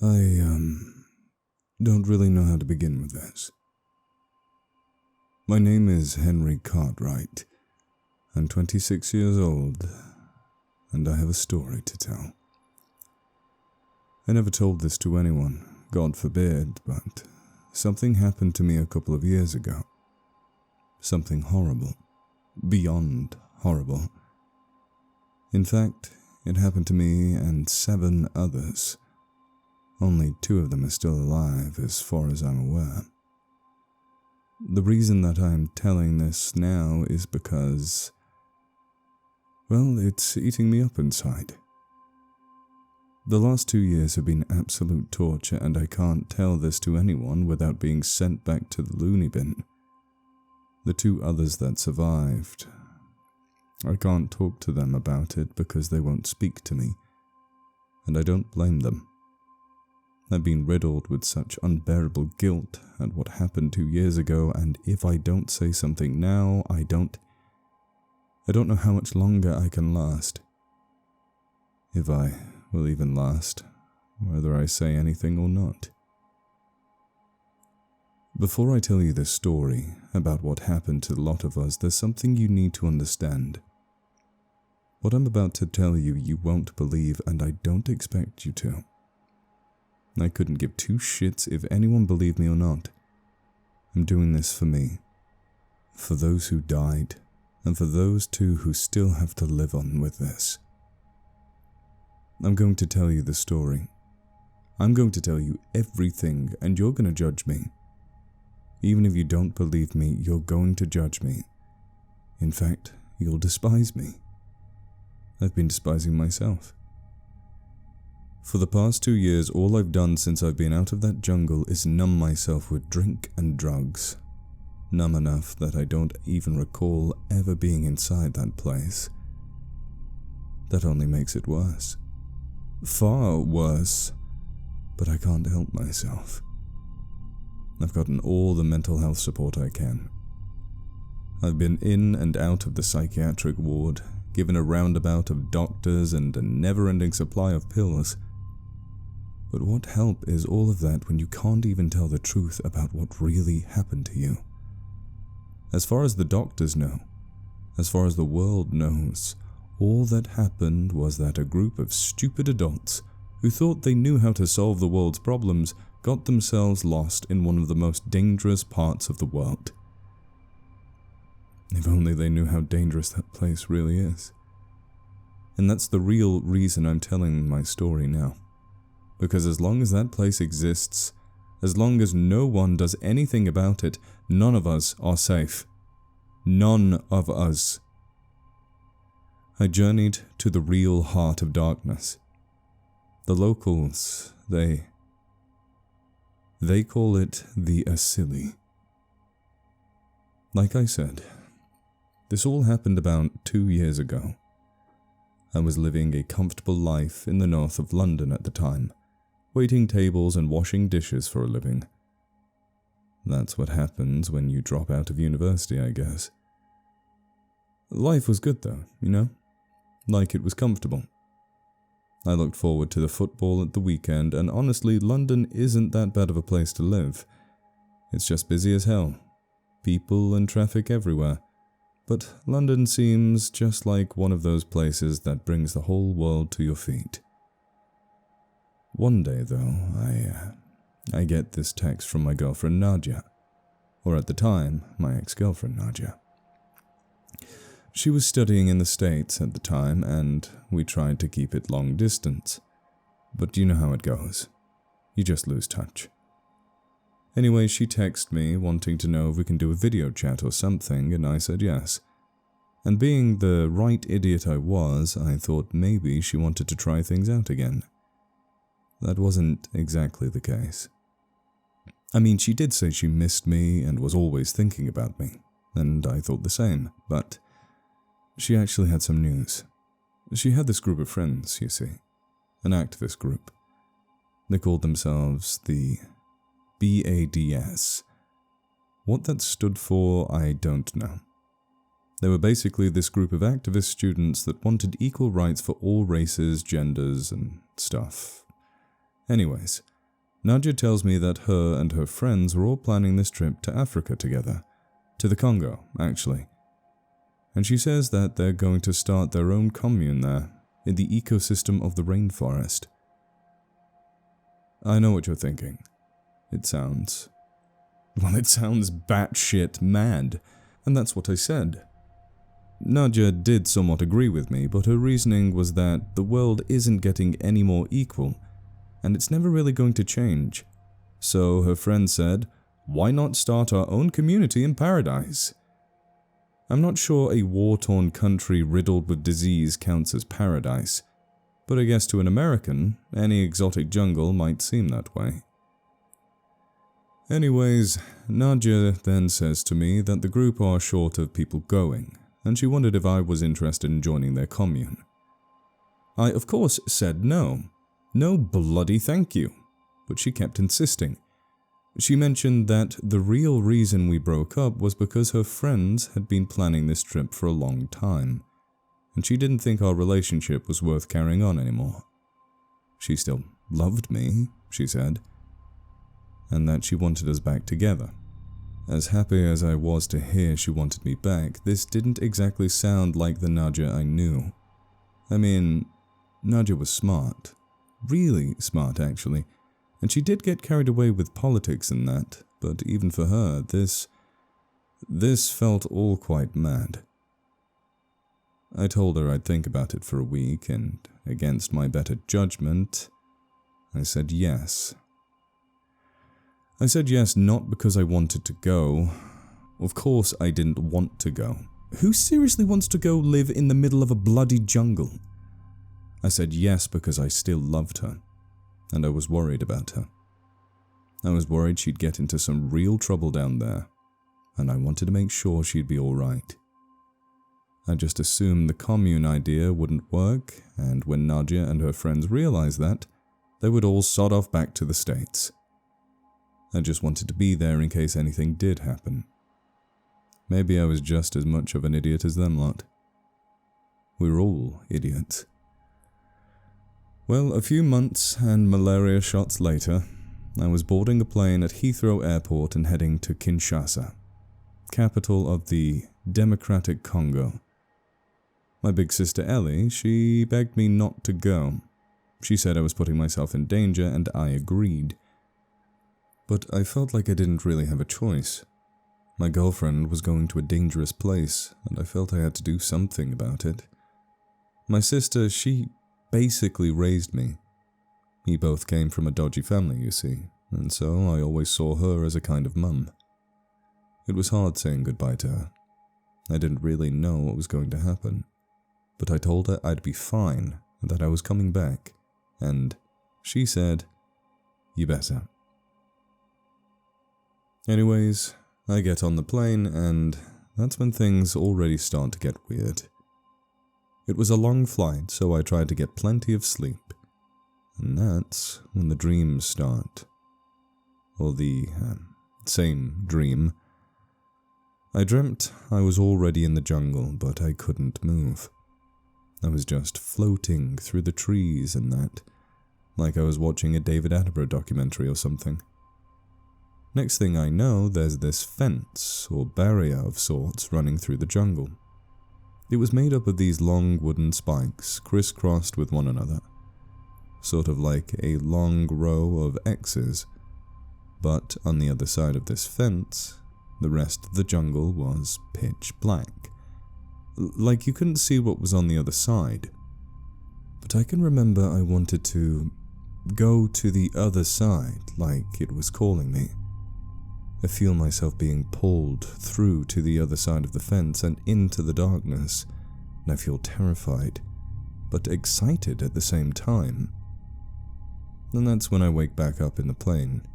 I, don't really know how to begin with this. My name is Henry Cartwright. I'm 26 years old, and I have a story to tell. I never told this to anyone, God forbid, but something happened to me a couple of years ago. Something horrible. Beyond horrible. In fact, it happened to me and 7 others. Only 2 of them are still alive, as far as I'm aware. The reason that I'm telling this now is because, well, it's eating me up inside. The last 2 years have been absolute torture, and I can't tell this to anyone without being sent back to the loony bin. The 2 others that survived, I can't talk to them about it because they won't speak to me, and I don't blame them. I've been riddled with such unbearable guilt at what happened 2 years ago, and if I don't say something now, I don't know how much longer I can last. If I will even last, whether I say anything or not. Before I tell you this story about what happened to a lot of us, there's something you need to understand. What I'm about to tell you, you won't believe, and I don't expect you to. I couldn't give 2 shits if anyone believed me or not. I'm doing this for me, for those who died, and for those 2 who still have to live on with this. I'm going to tell you the story. I'm going to tell you everything, and you're going to judge me. Even if you don't believe me, you're going to judge me. In fact, you'll despise me. I've been despising myself. For the past 2 years, all I've done since I've been out of that jungle is numb myself with drink and drugs. Numb enough that I don't even recall ever being inside that place. That only makes it worse. Far worse, but I can't help myself. I've gotten all the mental health support I can. I've been in and out of the psychiatric ward, given a roundabout of doctors and a never-ending supply of pills. But what help is all of that when you can't even tell the truth about what really happened to you? As far as the doctors know, as far as the world knows, all that happened was that a group of stupid adults who thought they knew how to solve the world's problems got themselves lost in one of the most dangerous parts of the world. If only they knew how dangerous that place really is. And that's the real reason I'm telling my story now. Because as long as that place exists, as long as no one does anything about it, none of us are safe. None of us. I journeyed to the real heart of darkness. The locals, they call it the Asili. Like I said, this all happened about 2 years ago. I was living a comfortable life in the north of London at the time, waiting tables and washing dishes for a living. That's what happens when you drop out of university, I guess. Life was good though, you know? Like it was comfortable. I looked forward to the football at the weekend, and honestly, London isn't that bad of a place to live. It's just busy as hell. People and traffic everywhere. But London seems just like one of those places that brings the whole world to your feet. One day, though, I get this text from my girlfriend Nadia, or at the time, my ex-girlfriend Nadia. She was studying in the States at the time, and we tried to keep it long distance. But you know how it goes. You just lose touch. Anyway, she texted me wanting to know if we can do a video chat or something, and I said yes. And being the right idiot I was, I thought maybe she wanted to try things out again. That wasn't exactly the case. I mean, she did say she missed me and was always thinking about me, and I thought the same, but she actually had some news. She had this group of friends, you see, an activist group. They called themselves the BADS. What that stood for, I don't know. They were basically this group of activist students that wanted equal rights for all races, genders, and stuff. Anyways, Nadia tells me that her and her friends were all planning this trip to Africa together. To the Congo, actually. And she says that they're going to start their own commune there, in the ecosystem of the rainforest. I know what you're thinking. It sounds batshit mad, and that's what I said. Nadia did somewhat agree with me, but her reasoning was that the world isn't getting any more equal, and it's never really going to change. So her friend said, why not start our own community in paradise? I'm not sure a war-torn country riddled with disease counts as paradise, but I guess to an American, any exotic jungle might seem that way. Anyways, Nadia then says to me that the group are short of people going, and she wondered if I was interested in joining their commune. I, of course, said no. No bloody thank you. But she kept insisting. She mentioned that the real reason we broke up was because her friends had been planning this trip for a long time, and she didn't think our relationship was worth carrying on anymore. She still loved me, she said, and that she wanted us back together. As happy as I was to hear she wanted me back, this didn't exactly sound like the Nadia I knew. I mean, Nadia was smart. Really smart, actually. And she did get carried away with politics and that, but even for her, this felt all quite mad. I told her I'd think about it for a week, and against my better judgment, I said yes. I said yes not because I wanted to go. Of course I didn't want to go. Who seriously wants to go live in the middle of a bloody jungle? I said yes because I still loved her, and I was worried about her. I was worried she'd get into some real trouble down there, and I wanted to make sure she'd be alright. I just assumed the commune idea wouldn't work, and when Nadia and her friends realized that, they would all sod off back to the States. I just wanted to be there in case anything did happen. Maybe I was just as much of an idiot as them lot. We were all idiots. Well, a few months and malaria shots later, I was boarding a plane at Heathrow Airport and heading to Kinshasa, capital of the Democratic Congo. My big sister Ellie, she begged me not to go. She said I was putting myself in danger, and I agreed. But I felt like I didn't really have a choice. My girlfriend was going to a dangerous place, and I felt I had to do something about it. My sister, she basically raised me. We both came from a dodgy family, you see, and so I always saw her as a kind of mum. It was hard saying goodbye to her. I didn't really know what was going to happen, but I told her I'd be fine and that I was coming back, and she said, "You better." Anyways, I get on the plane, and that's when things already start to get weird. It was a long flight, so I tried to get plenty of sleep. And that's when the dreams start. Or the same dream. I dreamt I was already in the jungle, but I couldn't move. I was just floating through the trees and that, like I was watching a David Attenborough documentary or something. Next thing I know, there's this fence or barrier of sorts running through the jungle. It was made up of these long wooden spikes crisscrossed with one another, sort of like a long row of X's, but on the other side of this fence, the rest of the jungle was pitch black. Like you couldn't see what was on the other side. But I can remember I wanted to go to the other side, like it was calling me. I feel myself being pulled through to the other side of the fence and into the darkness, and I feel terrified, but excited at the same time. And that's when I wake back up in the plane.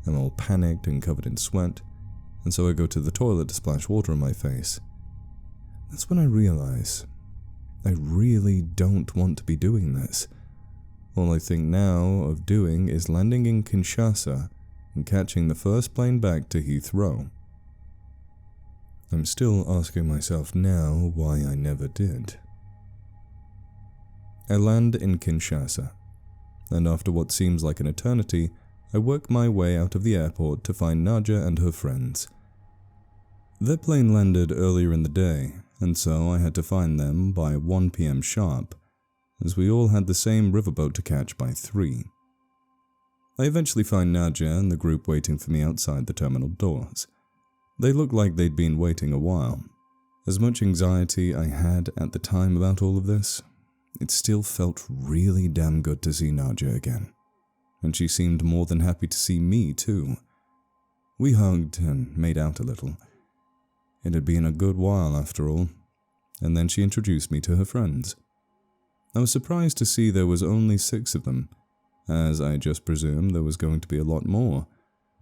I'm all panicked and covered in sweat, and so I go to the toilet to splash water on my face. That's when I realize I really don't want to be doing this. All I think now of doing is landing in Kinshasa and catching the first plane back to Heathrow. I'm still asking myself now why I never did. I land in Kinshasa. and after what seems like an eternity, I work my way out of the airport to find Nadia and her friends. Their plane landed earlier in the day, and so I had to find them by 1 p.m. sharp, as we all had the same riverboat to catch by 3. I eventually find Nadia and the group waiting for me outside the terminal doors. They looked like they'd been waiting a while. As much anxiety I had at the time about all of this, it still felt really damn good to see Nadia again. And she seemed more than happy to see me too. We hugged and made out a little. It had been a good while after all, and then she introduced me to her friends. I was surprised to see there was only 6 of them, as I just presumed there was going to be a lot more.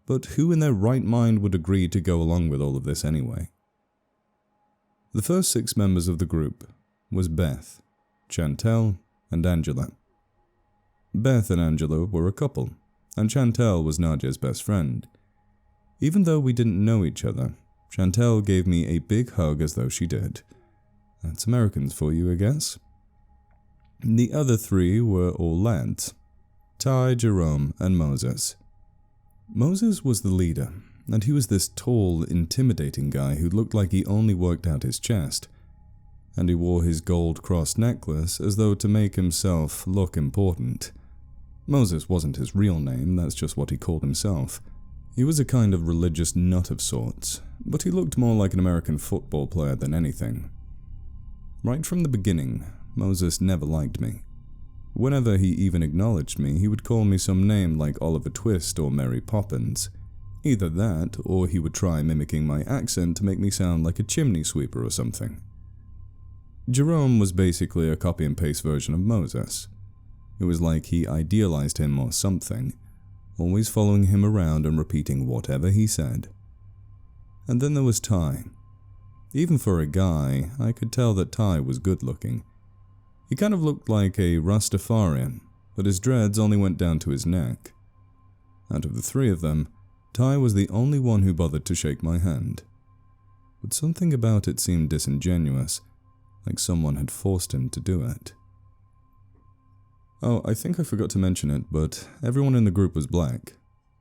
But who in their right mind would agree to go along with all of this anyway? The first 6 members of the group was Beth, Chantel, and Angela. Beth and Angela were a couple, and Chantel was Nadia's best friend. Even though we didn't know each other, Chantel gave me a big hug as though she did. That's Americans for you, I guess. The other 3 were all lads: Ty, Jerome, and Moses. Moses was the leader, and he was this tall, intimidating guy who looked like he only worked out his chest, and he wore his gold cross necklace as though to make himself look important. Moses wasn't his real name, that's just what he called himself. He was a kind of religious nut of sorts, but he looked more like an American football player than anything. Right from the beginning, Moses never liked me. Whenever he even acknowledged me, he would call me some name like Oliver Twist or Mary Poppins. Either that, or he would try mimicking my accent to make me sound like a chimney sweeper or something. Jerome was basically a copy and paste version of Moses. It was like he idealized him or something, always following him around and repeating whatever he said. And then there was Ty. Even for a guy, I could tell that Ty was good looking. He kind of looked like a Rastafarian, but his dreads only went down to his neck. Out of the 3 of them, Ty was the only one who bothered to shake my hand. But something about it seemed disingenuous, like someone had forced him to do it. Oh, I think I forgot to mention it, but everyone in the group was black.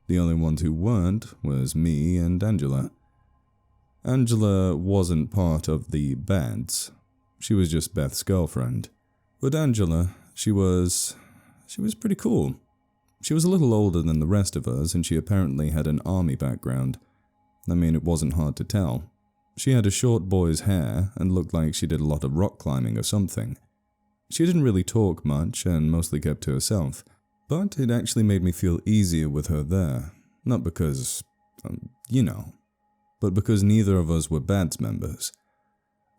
The only ones who weren't was me and Angela. Angela wasn't part of the bads. She was just Beth's girlfriend. But Angela, she was pretty cool. She was a little older than the rest of us, and she apparently had an army background. I mean, it wasn't hard to tell. She had a short boy's hair and looked like she did a lot of rock climbing or something. She didn't really talk much and mostly kept to herself, but it actually made me feel easier with her there. Not because, but because neither of us were BADS members.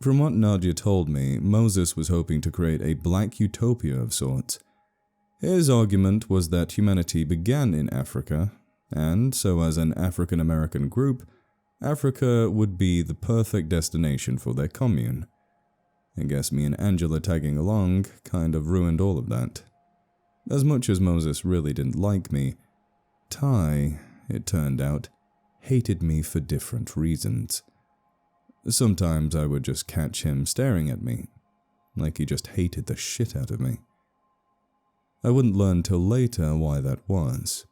From what Nadia told me, Moses was hoping to create a black utopia of sorts. His argument was that humanity began in Africa, and so as an African-American group, Africa would be the perfect destination for their commune. I guess me and Angela tagging along kind of ruined all of that. As much as Moses really didn't like me, Ty, it turned out, hated me for different reasons. Sometimes I would just catch him staring at me, like he just hated the shit out of me. I wouldn't learn till later why that was.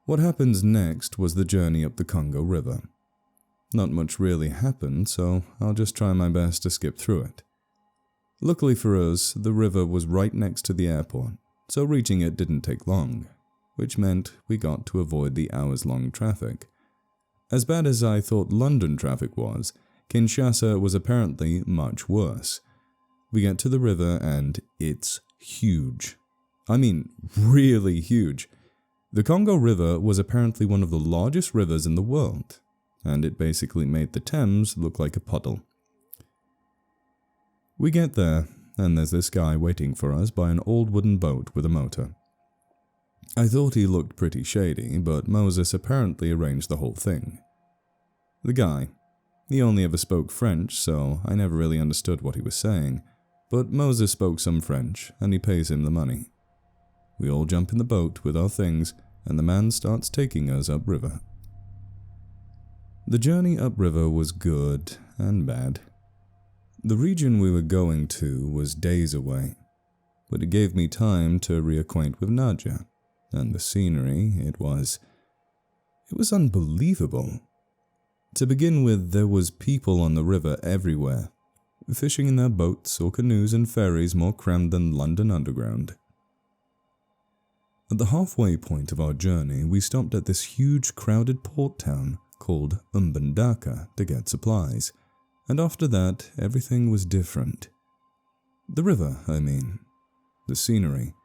What happens next was the journey up the Congo River. Not much really happened, so I'll just try my best to skip through it. Luckily for us, the river was right next to the airport, so reaching it didn't take long, which meant we got to avoid the hours-long traffic. As bad as I thought London traffic was, Kinshasa was apparently much worse. We get to the river and it's huge. I mean, really huge. The Congo River was apparently one of the largest rivers in the world, and it basically made the Thames look like a puddle. We get there, and there's this guy waiting for us by an old wooden boat with a motor. I thought he looked pretty shady, but Moses apparently arranged the whole thing. The guy, he only ever spoke French, so I never really understood what he was saying, but Moses spoke some French, and he pays him the money. We all jump in the boat with our things, and the man starts taking us upriver. The journey upriver was good and bad. The region we were going to was days away. but it gave me time to reacquaint with Nadia, and the scenery, it was unbelievable. To begin with, there was people on the river everywhere, fishing in their boats or canoes and ferries more crammed than London Underground. At the halfway point of our journey, we stopped at this huge crowded port town called Mbandaka to get supplies, and after that, everything was different. The river, I mean. The scenery.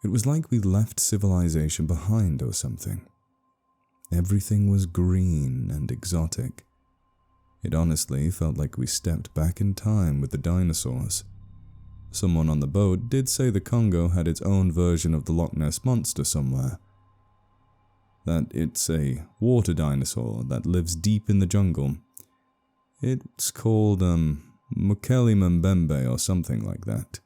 It was like we left civilization behind or something. Everything was green and exotic. It honestly felt like we stepped back in time with the dinosaurs. Someone on the boat did say the Congo had its own version of the Loch Ness Monster somewhere. That it's a water dinosaur that lives deep in the jungle. It's called, Mukeli Mbembe or something like that.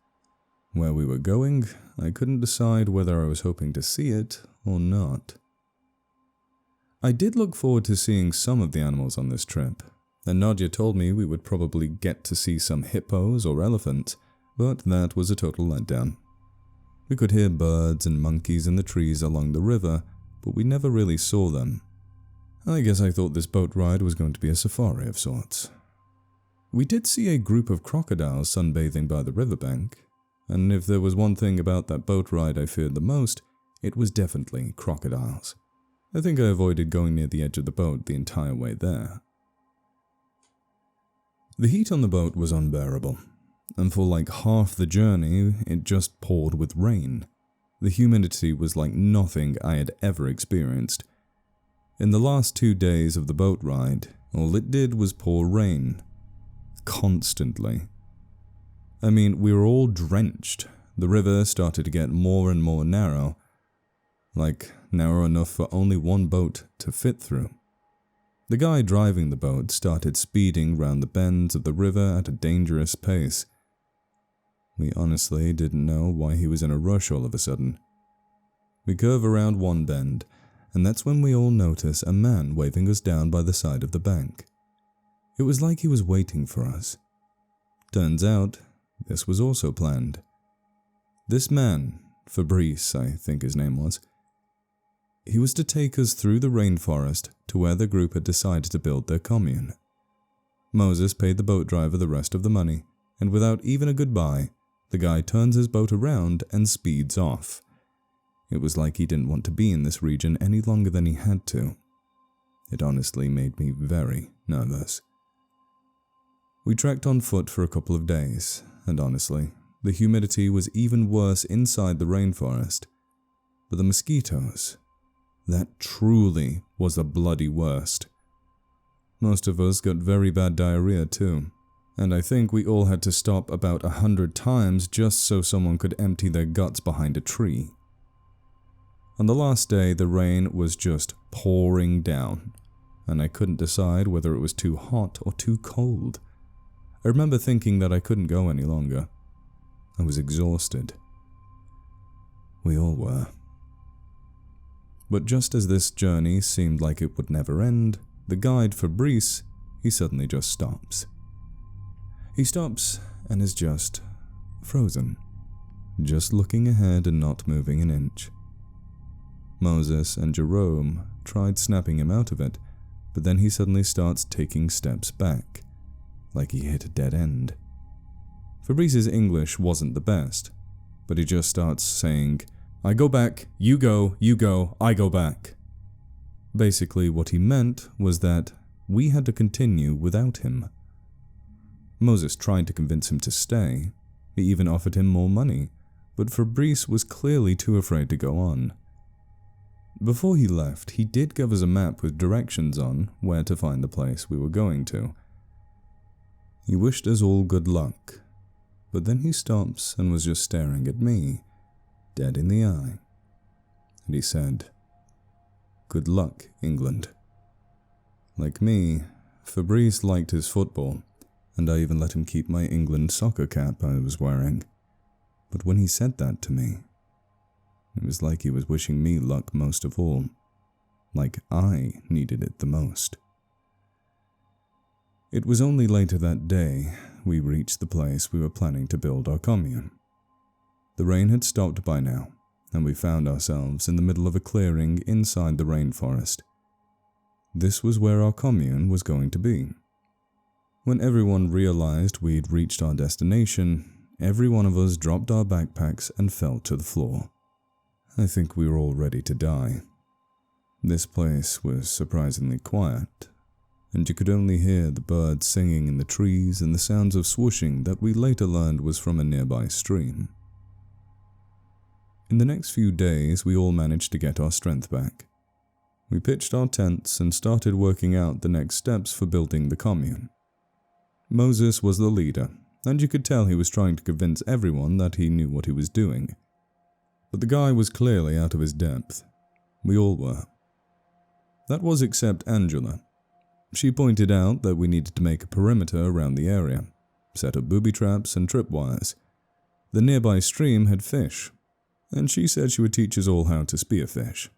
Where we were going, I couldn't decide whether I was hoping to see it or not. I did look forward to seeing some of the animals on this trip, and Nadia told me we would probably get to see some hippos or elephants, but that was a total letdown. We could hear birds and monkeys in the trees along the river, but we never really saw them. I guess I thought this boat ride was going to be a safari of sorts. We did see a group of crocodiles sunbathing by the riverbank, and if there was one thing about that boat ride I feared the most, it was definitely crocodiles. I think I avoided going near the edge of the boat the entire way there. The heat on the boat was unbearable, and for like half the journey, it just poured with rain. The humidity was like nothing I had ever experienced. In the last 2 days of the boat ride, all it did was pour rain. Constantly. I mean, we were all drenched. The river started to get more and more narrow. Like, narrow enough for only one boat to fit through. The guy driving the boat started speeding round the bends of the river at a dangerous pace. We honestly didn't know why he was in a rush all of a sudden. We curve around one bend, and that's when we all notice a man waving us down by the side of the bank. It was like he was waiting for us. Turns out, this was also planned. This man, Fabrice, I think his name was, he was to take us through the rainforest to where the group had decided to build their commune. Moses paid the boat driver the rest of the money, and without even a goodbye, the guy turns his boat around and speeds off. It was like he didn't want to be in this region any longer than he had to. It honestly made me very nervous. We trekked on foot for a couple of days, and honestly, the humidity was even worse inside the rainforest. But the mosquitoes, that truly was the bloody worst. Most of us got very bad diarrhea too, and I think we all had to stop about 100 times just so someone could empty their guts behind a tree. On the last day, the rain was just pouring down, and I couldn't decide whether it was too hot or too cold. I remember thinking that I couldn't go any longer. I was exhausted. We all were. But just as this journey seemed like it would never end, the guide Fabrice, he suddenly just stops. He stops and is just frozen, just looking ahead and not moving an inch. Moses and Jerome tried snapping him out of it, but then he suddenly starts taking steps back, like he hit a dead end. Fabrice's English wasn't the best, but he just starts saying, "I go back, you go, I go back." Basically, what he meant was that we had to continue without him. Moses tried to convince him to stay. He even offered him more money, but Fabrice was clearly too afraid to go on. Before he left, he did give us a map with directions on where to find the place we were going to. He wished us all good luck, but then he stops and was just staring at me, dead in the eye. And he said, "Good luck, England." Like me, Fabrice liked his football, and I even let him keep my England soccer cap I was wearing. But when he said that to me, it was like he was wishing me luck most of all, like I needed it the most. It was only later that day we reached the place we were planning to build our commune. The rain had stopped by now, and we found ourselves in the middle of a clearing inside the rainforest. This was where our commune was going to be. When everyone realized we'd reached our destination, every one of us dropped our backpacks and fell to the floor. I think we were all ready to die. This place was surprisingly quiet, and you could only hear the birds singing in the trees and the sounds of swooshing that we later learned was from a nearby stream. In the next few days, we all managed to get our strength back. We pitched our tents and started working out the next steps for building the commune. Moses was the leader, and you could tell he was trying to convince everyone that he knew what he was doing. But the guy was clearly out of his depth. We all were. That was except Angela. She pointed out that we needed to make a perimeter around the area, set up booby traps and tripwires. The nearby stream had fish, and she said she would teach us all how to spear fish.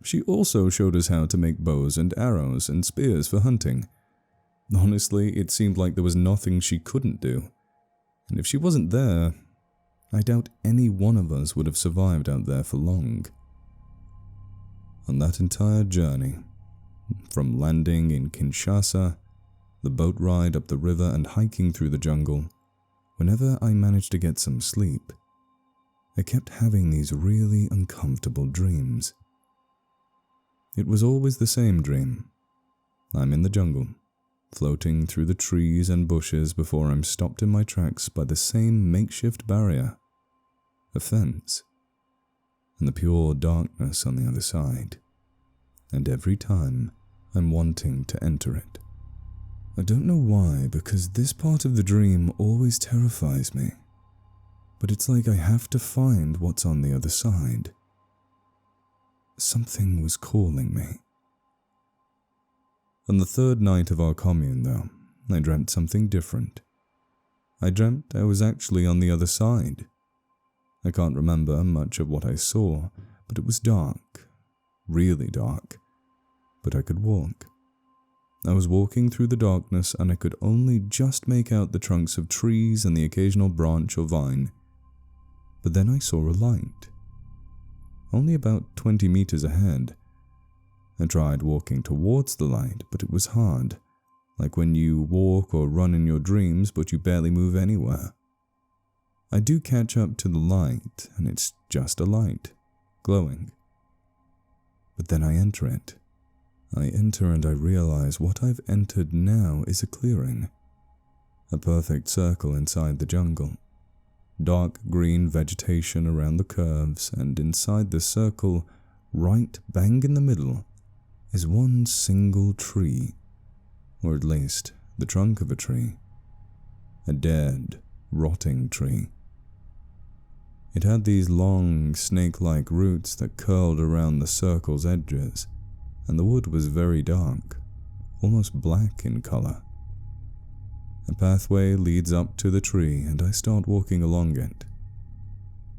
She also showed us how to make bows and arrows and spears for hunting. Honestly, it seemed like there was nothing she couldn't do, and if she wasn't there, I doubt any one of us would have survived out there for long. On that entire journey, from landing in Kinshasa, the boat ride up the river and hiking through the jungle, whenever I managed to get some sleep, I kept having these really uncomfortable dreams. It was always the same dream. I'm in the jungle, floating through the trees and bushes before I'm stopped in my tracks by the same makeshift barrier, a fence, and the pure darkness on the other side. And every time, I'm wanting to enter it. I don't know why, because this part of the dream always terrifies me. But it's like I have to find what's on the other side. Something was calling me. On the third night of our commune, though, I dreamt something different. I dreamt I was actually on the other side. I can't remember much of what I saw, but it was dark, really dark, but I could walk. I was walking through the darkness and I could only just make out the trunks of trees and the occasional branch or vine. But then I saw a light, only about 20 meters ahead. I tried walking towards the light, but it was hard, like when you walk or run in your dreams but you barely move anywhere. I do catch up to the light, and it's just a light, glowing. But then I enter it. I enter and I realize what I've entered now is a clearing. A perfect circle inside the jungle. Dark green vegetation around the curves, and inside the circle, right bang in the middle, is one single tree, or at least the trunk of a tree. A dead, rotting tree. It had these long, snake-like roots that curled around the circle's edges, and the wood was very dark, almost black in color. A pathway leads up to the tree, and I start walking along it.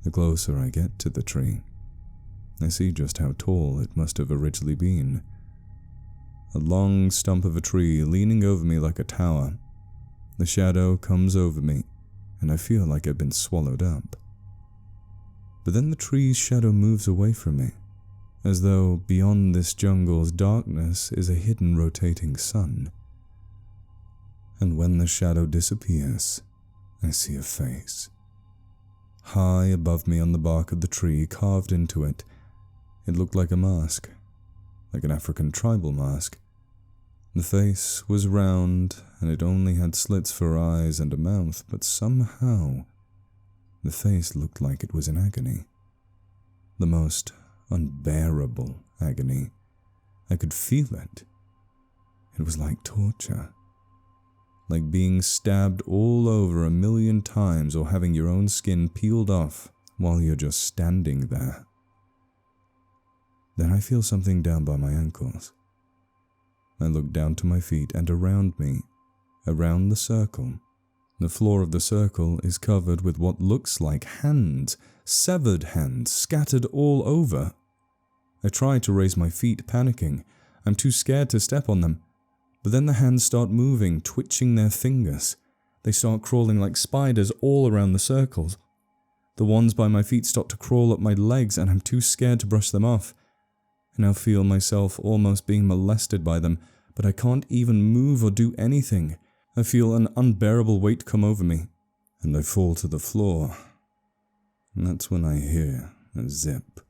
The closer I get to the tree, I see just how tall it must have originally been. A long stump of a tree leaning over me like a tower. The shadow comes over me, and I feel like I've been swallowed up. But then the tree's shadow moves away from me, as though beyond this jungle's darkness is a hidden rotating sun. And when the shadow disappears, I see a face. High above me on the bark of the tree, carved into it, it looked like a mask, like an African tribal mask. The face was round, and it only had slits for eyes and a mouth, but somehow the face looked like it was in agony. The most unbearable agony. I could feel it. It was like torture. Like being stabbed all over 1,000,000 times or having your own skin peeled off while you're just standing there. Then I feel something down by my ankles. I look down to my feet, and around me, around the circle, the floor of the circle is covered with what looks like hands, severed hands, scattered all over. I try to raise my feet, panicking. I'm too scared to step on them. But then the hands start moving, twitching their fingers. They start crawling like spiders all around the circles. The ones by my feet start to crawl up my legs and I'm too scared to brush them off. I now feel myself almost being molested by them, but I can't even move or do anything. I feel an unbearable weight come over me, and I fall to the floor. And that's when I hear a zip.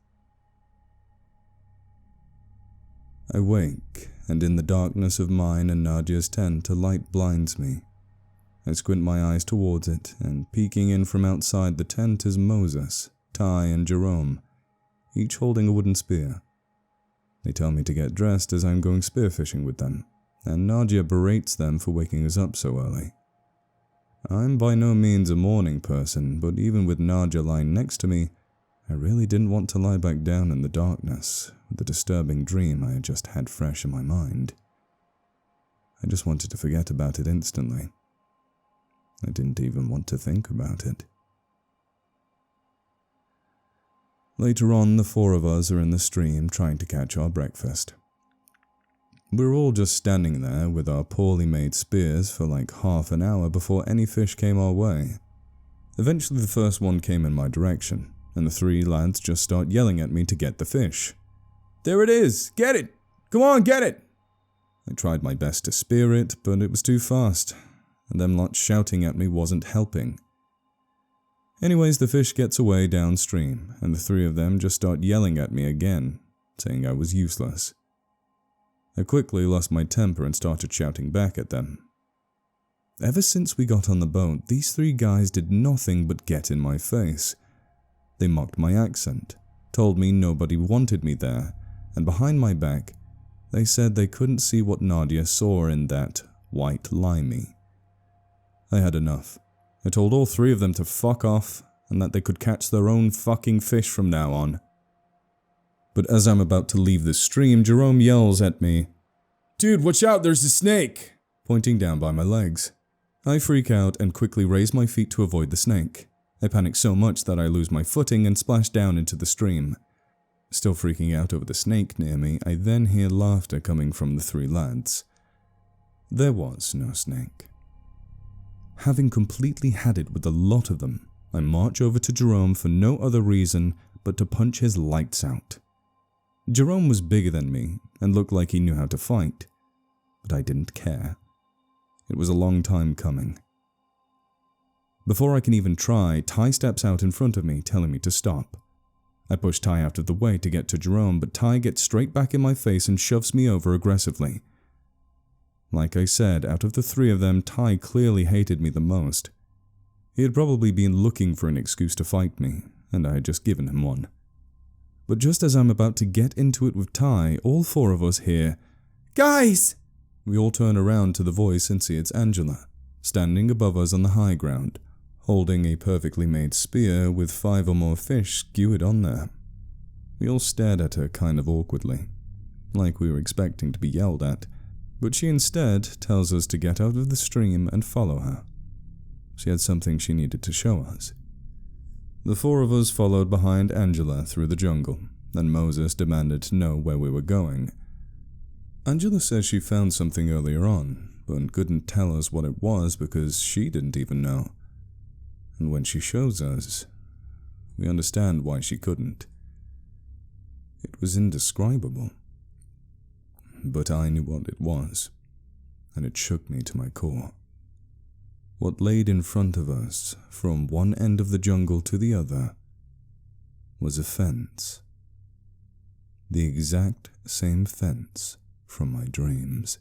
I wake, and in the darkness of mine and Nadia's tent, a light blinds me. I squint my eyes towards it, and peeking in from outside the tent is Moses, Ty, and Jerome, each holding a wooden spear. They tell me to get dressed as I'm going spearfishing with them, and Nadia berates them for waking us up so early. I'm by no means a morning person, but even with Nadia lying next to me, I really didn't want to lie back down in the darkness with the disturbing dream I had just had fresh in my mind. I just wanted to forget about it instantly. I didn't even want to think about it. Later on, the four of us are in the stream trying to catch our breakfast. We're all just standing there with our poorly made spears for like half an hour before any fish came our way. Eventually the first one came in my direction, and the three lads just start yelling at me to get the fish. "There it is! Get it! Come on, get it!" I tried my best to spear it, but it was too fast, and them lots shouting at me wasn't helping. Anyways, the fish gets away downstream, and the three of them just start yelling at me again, saying I was useless. I quickly lost my temper and started shouting back at them. Ever since we got on the boat, these three guys did nothing but get in my face. They mocked my accent, told me nobody wanted me there, and behind my back, they said they couldn't see what Nadia saw in that white limey. I had enough. I told all three of them to fuck off and that they could catch their own fucking fish from now on. But as I'm about to leave the stream, Jerome yells at me, "Dude, watch out, there's a snake!" pointing down by my legs. I freak out and quickly raise my feet to avoid the snake. I panic so much that I lose my footing and splash down into the stream. Still freaking out over the snake near me, I then hear laughter coming from the three lads. There was no snake. Having completely had it with the lot of them, I march over to Jerome for no other reason but to punch his lights out. Jerome was bigger than me and looked like he knew how to fight, but I didn't care. It was a long time coming. Before I can even try, Ty steps out in front of me, telling me to stop. I push Ty out of the way to get to Jerome, but Ty gets straight back in my face and shoves me over aggressively. Like I said, out of the three of them, Ty clearly hated me the most. He had probably been looking for an excuse to fight me, and I had just given him one. But just as I'm about to get into it with Ty, all four of us hear, "Guys!" We all turn around to the voice and see it's Angela, standing above us on the high ground, holding a perfectly made spear with 5 or more fish skewered on there. We all stared at her kind of awkwardly, like we were expecting to be yelled at, but she instead tells us to get out of the stream and follow her. She had something she needed to show us. The four of us followed behind Angela through the jungle, and Moses demanded to know where we were going. Angela says she found something earlier on, but couldn't tell us what it was because she didn't even know. And when she shows us, we understand why she couldn't. It was indescribable. But I knew what it was, and it shook me to my core. What laid in front of us, from one end of the jungle to the other, was a fence. The exact same fence from my dreams.